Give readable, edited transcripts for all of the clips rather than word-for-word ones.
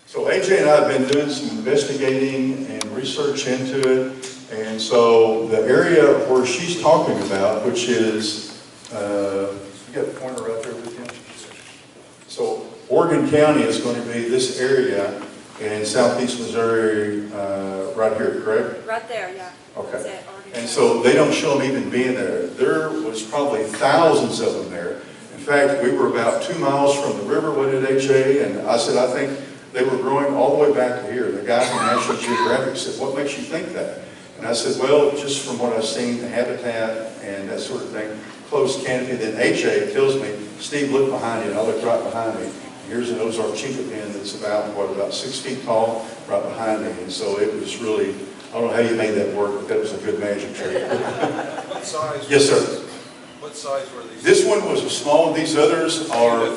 So AJ and I have been doing some investigating and research into it. And so the area where she's talking about, which is, you got the pointer right there with you? So Oregon County is going to be this area in southeast Missouri, right here, correct? Right there, yeah. Okay. And so they don't show them even being there. There was probably thousands of them there. In fact, we were about 2 miles from the river, what did HA? And I said, I think they were growing all the way back to here. The guy from National Geographic said, what makes you think that? And I said, well, just from what I've seen, the habitat and that sort of thing, close canopy. Then HA tells me, Steve, look behind you. And I look right behind me. Here's an Ozark Chinquapin that's about 6 feet tall, right behind me. And so it was really, I don't know how you made that work, but that was a good magic trick. What size? Yes, sir. What size were these? This one was a small. These others are,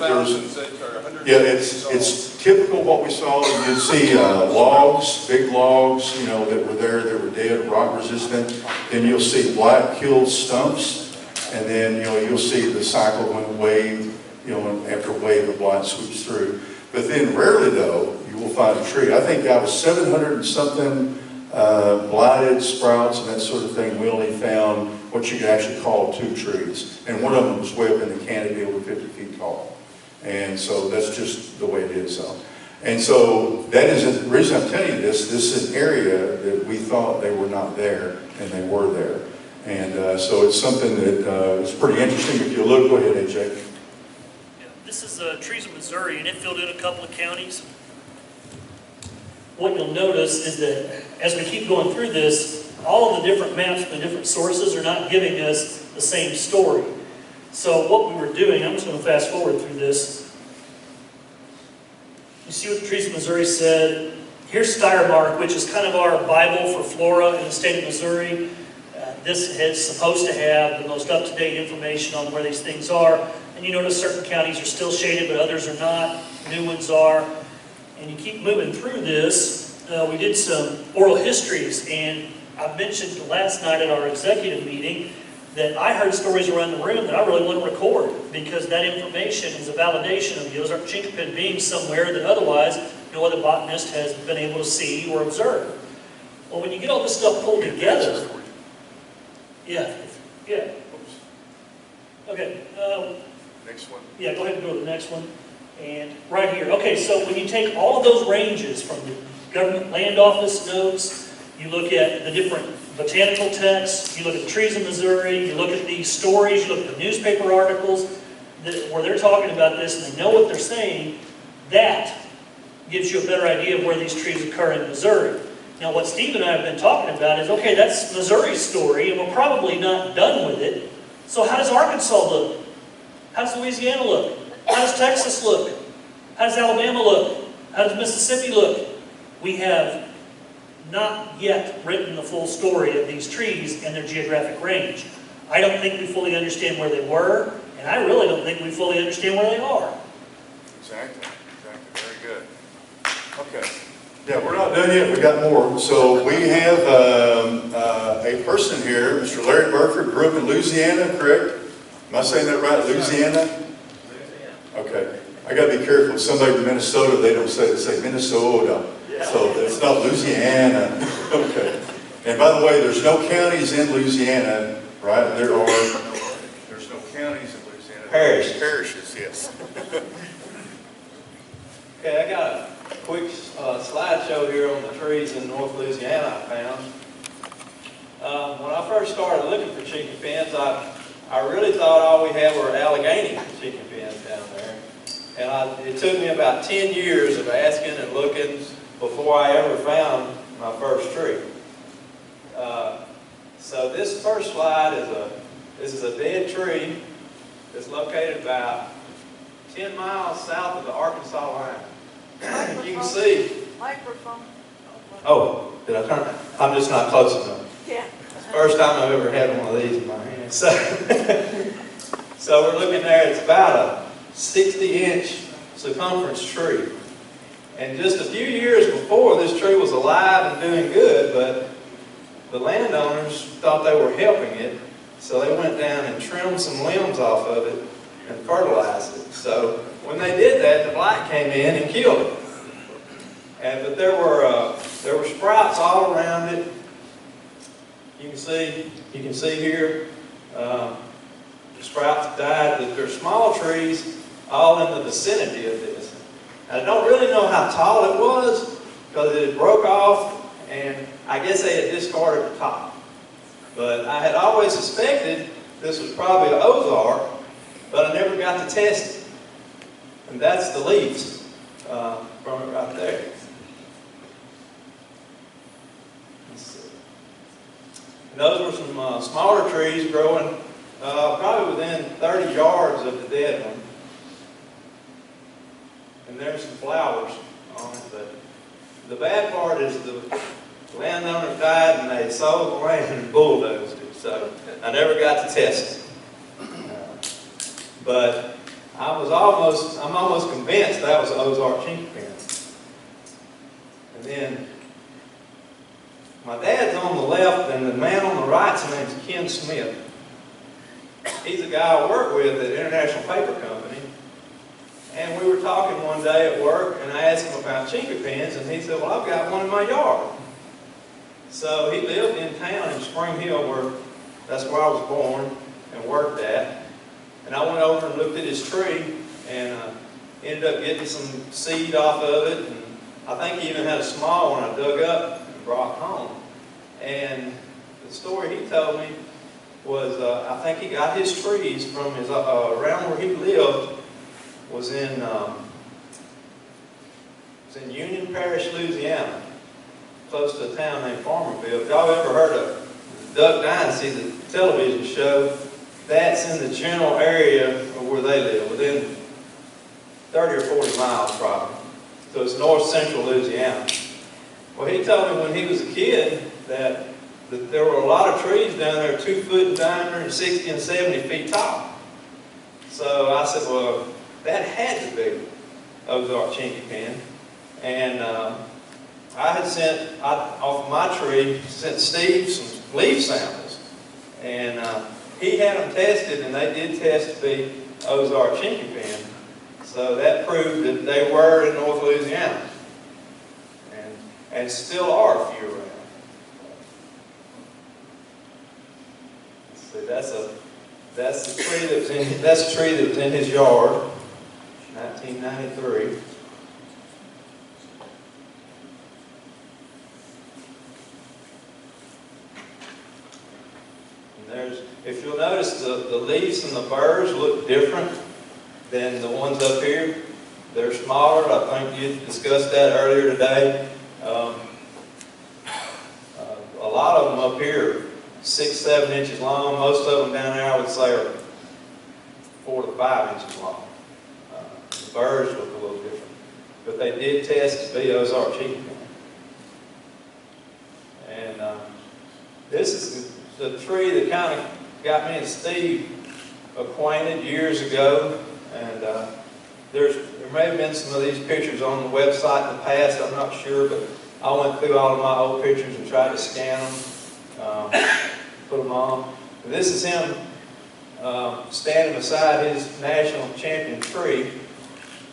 yeah, it's typical what we saw. You'd see logs, big logs, you know, that were there, that were dead, rock resistant. Then you'll see black killed stumps, and then you'll see the cycle when wave, after wave of blight sweeps through. But then rarely though, you will find a tree. I think out of 700 and something blighted sprouts and that sort of thing, we only found what you could actually call 2 trees. And one of them was way up in the canopy, over 50 feet tall. And so that's just the way it is. And so that is the reason I'm telling you this. This is an area that we thought they were not there, and they were there. And so it's something that is pretty interesting. If you look, go ahead, AJ. Yeah, this is Trees of Missouri, and it filled in a couple of counties. What you'll notice is that as we keep going through this, all of the different maps from the different sources are not giving us the same story. So what we were doing, I'm just going to fast forward through this. You see what the Trees of Missouri said. Here's Steiermark, which is kind of our Bible for flora in the state of Missouri. This is supposed to have the most up-to-date information on where these things are. And you notice certain counties are still shaded, but others are not. New ones are. And you keep moving through this. We did some oral histories, and I mentioned last night at our executive meeting that I heard stories around the room that I really want to record, because that information is a validation of the Ozark Chinquapin being somewhere that otherwise no other botanist has been able to see or observe. Well, when you get all this stuff pulled together, yeah. Okay. Next one. Yeah, go ahead and go to the next one. And right here. Okay, so when you take all of those ranges from the government land office notes, you look at the different botanical texts, you look at the Trees of Missouri, you look at the stories, you look at the newspaper articles where they're talking about this and they know what they're saying, that gives you a better idea of where these trees occur in Missouri. Now what Steve and I have been talking about is, okay, that's Missouri's story and we're probably not done with it. So how does Arkansas look? How does Louisiana look? How does Texas look? How does Alabama look? How does Mississippi look? We have not yet written the full story of these trees and their geographic range. I don't think we fully understand where they were, and I really don't think we fully understand where they are. Exactly. Very good. Okay. Yeah, we're not done yet. We got more. So we have a person here, Mr. Larry Burford, grew up in Louisiana, correct? Am I saying that right? Louisiana? Okay. I got to be careful. If somebody from Minnesota, they don't say Minnesota. So it's not Louisiana. Okay. And by the way, there's no counties in Louisiana, right? There's no counties in Louisiana. Parishes, yes. Okay, I got a quick slideshow here on the trees in North Louisiana I found. When I first started looking for chinquapins, I really thought all we had were Allegheny chinquapins down there. And it took me about 10 years of asking and looking before I ever found my first tree. So this first slide is a dead tree that's located about 10 miles south of the Arkansas line. You can see. Microphone. Oh, did I turn it? I'm just not close enough. Yeah. First time I've ever had one of these in my hand. So we're looking there, it's about a 60-inch circumference tree. And just a few years before, this tree was alive and doing good, but the landowners thought they were helping it, so they went down and trimmed some limbs off of it and fertilized it. So when they did that, the blight came in and killed it. But there were sprouts all around it. You can see here, the sprouts died. But there are small trees all in the vicinity of this. I don't really know how tall it was because it broke off, and I guess they had discarded the top. But I had always suspected this was probably an Ozark, but I never got to test it. And that's the leaves from it right there. And those were some smaller trees growing probably within 30 yards of the dead one. And there's some flowers on it. But the bad part is the landowner died and they sold the land and bulldozed it. So I never got to test it. But I'm almost convinced that was Ozark Chinquapin. And then my dad's on the left, and the man on the right's name's Ken Smith. He's a guy I work with at International Paper Company. And we were talking one day at work, and I asked him about Chinquapins, and he said, well, I've got one in my yard. So he lived in town in Spring Hill, where that's where I was born and worked at. And I went over and looked at his tree, and ended up getting some seed off of it. And I think he even had a small one I dug up and brought home. And the story he told me was, I think he got his trees from his around where he lived was in Union Parish, Louisiana, close to a town named Farmerville. If y'all ever heard of Duck Dynasty, the television show, that's in the general area of where they live, within 30 or 40 miles probably. So it's north central Louisiana. Well, he told me when he was a kid that there were a lot of trees down there 2 foot in diameter and 60 and 70 feet tall. So I said, well, that had to be Ozark Chinquapin. And I had sent, off of my tree, sent Steve some leaf samples. And he had them tested, and they did test to be Ozark Chinquapin. So that proved that they were in North Louisiana. And still are a few around. Let's see, that's the tree that was in his yard, 1993. And if you'll notice, the leaves and the burrs look different than the ones up here. They're smaller. I think you discussed that earlier today. A lot of them up here, 6-7 inches long. Most of them down there, I would say, are 4 to 5 inches long. The burrs look a little different, but they did test to be Ozark Chinquapin. And this is the tree that kind of got me and Steve acquainted years ago. And there may have been some of these pictures on the website in the past, I'm not sure, but I went through all of my old pictures and tried to scan them, put them on. And this is him standing beside his national champion tree.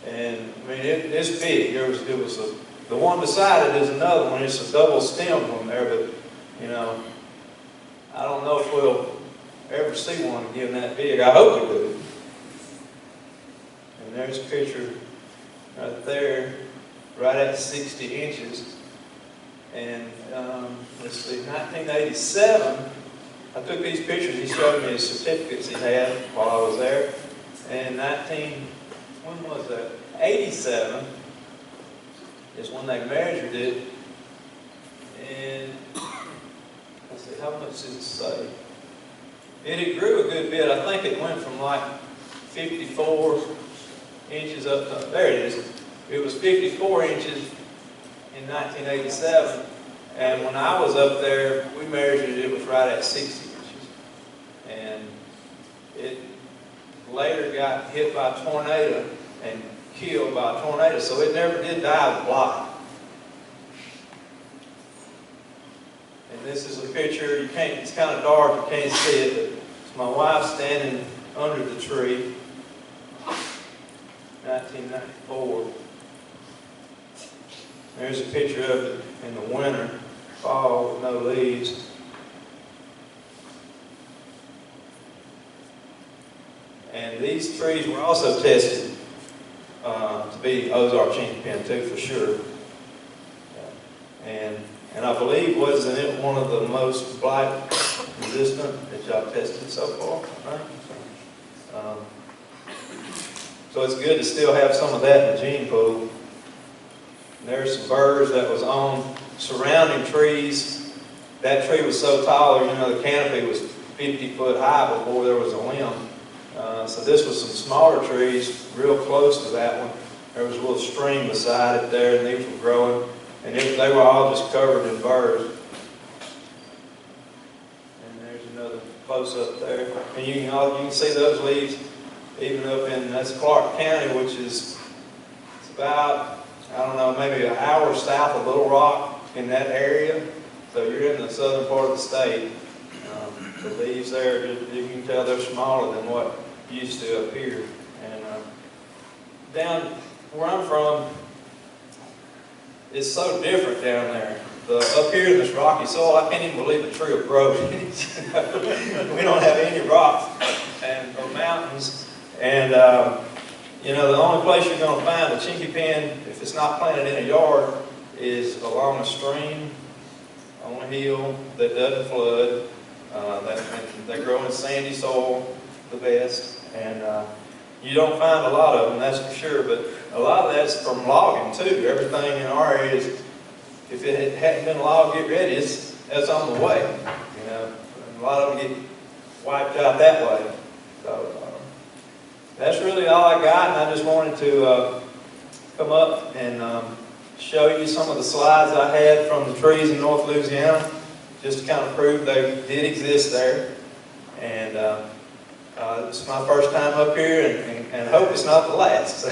And I mean, it's big. The one beside it is another one. It's a double stemmed one there, but you know, I don't know if we'll ever see one again that big. I hope we do. And there's a picture right there, right at 60 inches. And let's see, 1987, I took these pictures. He showed me his certificates he had while I was there. And when was that? 87 is when they measured it. And let's see, how much does it say? It grew a good bit. I think it went from like 54 inches up to, there it is. It was 54 inches in 1987. And when I was up there, we measured it, it was right at 60 inches. And it later got hit by a tornado and killed by a tornado, so it never did die of blight. And this is a picture, it's kind of dark, you can't see it, but it's my wife standing under the tree, 1994. There's a picture of it in the winter, fall with no leaves. And these trees were also tested to be Ozark Chinquapin too, for sure. And I believe wasn't it one of the most blight resistant that y'all tested so far, right? So it's good to still have some of that in the gene pool. There's some birds that was on surrounding trees. That tree was so tall, you know, the canopy was 50 foot high before there was a limb. So this was some smaller trees real close to that one. There was a little stream beside it there, and these were growing. And they were all just covered in birds. And there's another close-up there. And you can see those leaves even up in, that's Clark County, which is it's about, I don't know, maybe an hour south of Little Rock in that area. So you're in the southern part of the state. The leaves there, you can tell they're smaller than what used to up here. And down where I'm from, it's so different down there. Up here in this rocky soil, I can't even believe a tree will grow. We don't have any rocks or mountains. And, you know, the only place you're going to find a chinquapin, if it's not planted in a yard, is along a stream, on a hill that doesn't flood. They grow in sandy soil the best. And you don't find a lot of them, that's for sure. But a lot of that's from logging, too. Everything in our area is, if it hadn't been logged, get ready, that's on the way. You know, and a lot of them get wiped out that way. So that's really all I got, and I just wanted to come up and show you some of the slides I had from the trees in North Louisiana, just to kind of prove they did exist there. And it's my first time up here, and hope it's not the last.